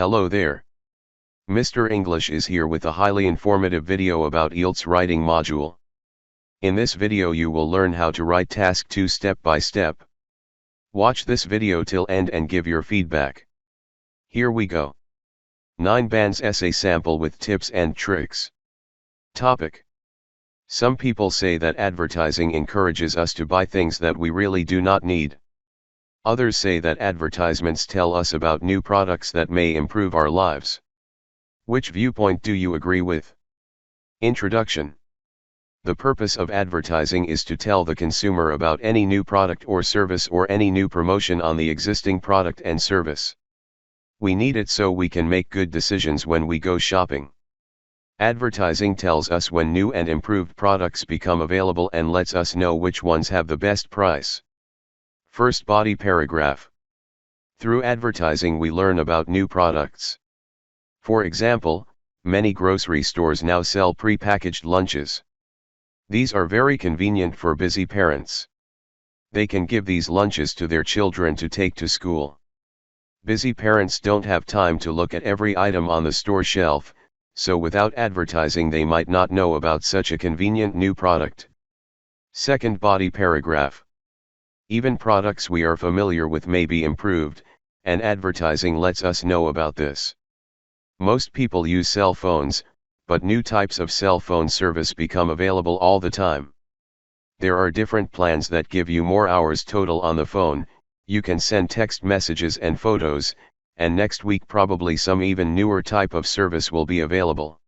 Hello there. Mr. English is here with a highly informative video about Ielts writing module. In this video you will learn how to write task 2 step by step. Watch this video till end and give your feedback. Here we go. 9 bands essay sample with tips and tricks. Topic. Some people say that advertising encourages us to buy things that we really do not need. Others say that advertisements tell us about new products that may improve our lives. Which viewpoint do you agree with? Introduction. The purpose of advertising is to tell the consumer about any new product or service or any new promotion on the existing product and service. We need it so we can make good decisions when we go shopping. Advertising tells us when new and improved products become available and lets us know which ones have the best price. First body paragraph. Through advertising we learn about new products. For example, many grocery stores now sell pre-packaged lunches. These are very convenient for busy parents. They can give these lunches to their children to take to school. Busy parents don't have time to look at every item on the store shelf, so without advertising they might not know about such a convenient new product. Second body paragraph. Even products we are familiar with may be improved, and advertising lets us know about this. Most people use cell phones, but new types of cell phone service become available all the time. There are different plans that give you more hours total on the phone, you can send text messages and photos, and next week probably some even newer type of service will be available.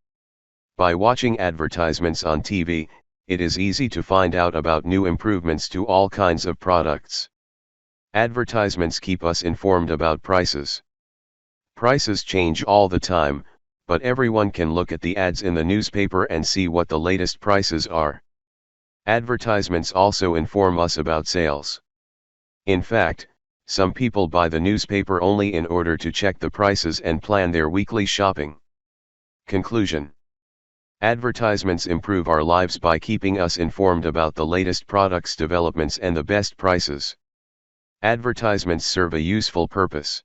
By watching advertisements on TV, it is easy to find out about new improvements to all kinds of products. Advertisements keep us informed about prices. Prices change all the time, but everyone can look at the ads in the newspaper and see what the latest prices are. Advertisements also inform us about sales. In fact, some people buy the newspaper only in order to check the prices and plan their weekly shopping. Conclusion. Advertisements improve our lives by keeping us informed about the latest products developments and the best prices. Advertisements serve a useful purpose.